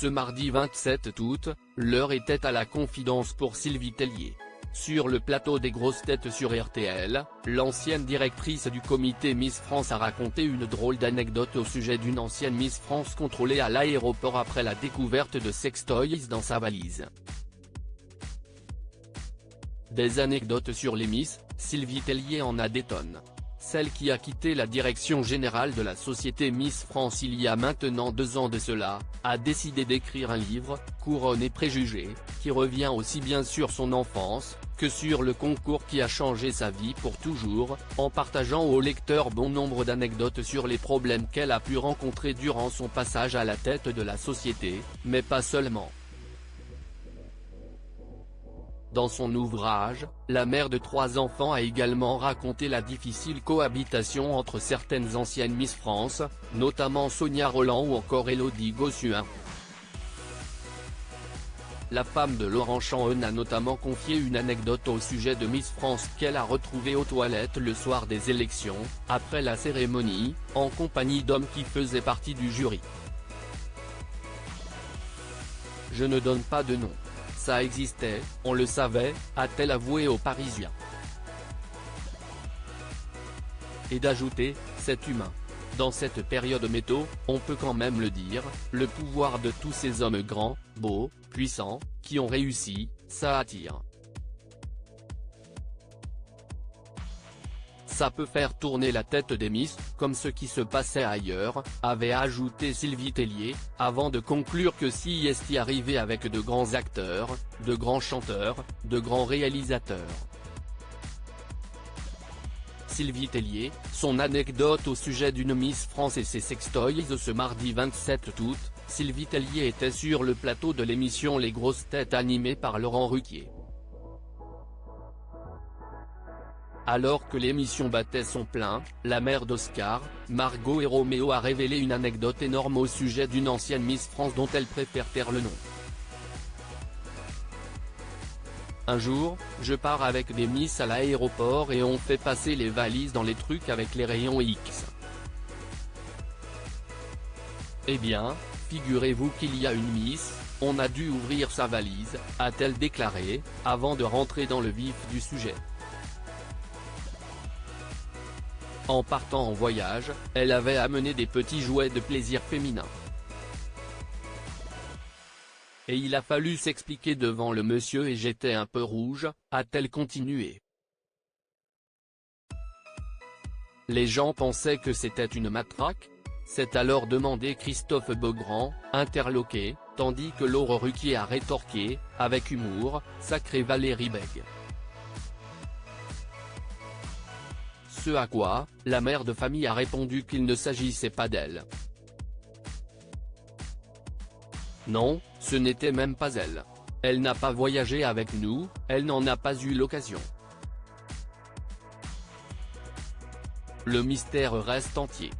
Ce mardi 27 août, l'heure était à la confidence pour Sylvie Tellier. Sur le plateau des grosses têtes sur RTL, l'ancienne directrice du comité Miss France a raconté une drôle d'anecdote au sujet d'une ancienne Miss France contrôlée à l'aéroport après la découverte de sextoys dans sa valise. Des anecdotes sur les Miss, Sylvie Tellier en a des tonnes. Celle qui a quitté la direction générale de la société Miss France il y a maintenant 2 ans de cela, a décidé d'écrire un livre, Couronne et préjugés, qui revient aussi bien sur son enfance, que sur le concours qui a changé sa vie pour toujours, en partageant au lecteur bon nombre d'anecdotes sur les problèmes qu'elle a pu rencontrer durant son passage à la tête de la société, mais pas seulement. Dans son ouvrage, la mère de 3 enfants a également raconté la difficile cohabitation entre certaines anciennes Miss France, notamment Sonia Rolland ou encore Élodie Gossuin. La femme de Laurent Chanhen a notamment confié une anecdote au sujet de Miss France qu'elle a retrouvée aux toilettes le soir des élections, après la cérémonie, en compagnie d'hommes qui faisaient partie du jury. Je ne donne pas de nom. Ça existait, on le savait, a-t-elle avoué aux Parisiens. Et d'ajouter, c'est humain. Dans cette période métaux, on peut quand même le dire, le pouvoir de tous ces hommes grands, beaux, puissants, qui ont réussi, ça attire. Ça peut faire tourner la tête des Miss, comme ce qui se passait ailleurs, avait ajouté Sylvie Tellier, avant de conclure que si est arrivé avec de grands acteurs, de grands chanteurs, de grands réalisateurs. Sylvie Tellier, son anecdote au sujet d'une Miss France et ses sextoys. Ce mardi 27 août, Sylvie Tellier était sur le plateau de l'émission Les Grosses Têtes animée par Laurent Ruquier. Alors que l'émission battait son plein, la mère d'Oscar, Margot et Roméo a révélé une anecdote énorme au sujet d'une ancienne Miss France dont elle préfère taire le nom. Un jour, je pars avec des Miss à l'aéroport et on fait passer les valises dans les trucs avec les rayons X. Eh bien, figurez-vous qu'il y a une Miss, on a dû ouvrir sa valise, a-t-elle déclaré, avant de rentrer dans le vif du sujet. En partant en voyage, elle avait amené des petits jouets de plaisir féminin. Et il a fallu s'expliquer devant le monsieur et j'étais un peu rouge, a-t-elle continué. Les gens pensaient que c'était une matraque ? S'est alors demandé Christophe Beaugrand, interloqué, tandis que Laurent Ruquier a rétorqué, avec humour, sacré Valérie Bègue. Ce à quoi, la mère de famille a répondu qu'il ne s'agissait pas d'elle. Non, ce n'était même pas elle. Elle n'a pas voyagé avec nous, elle n'en a pas eu l'occasion. Le mystère reste entier.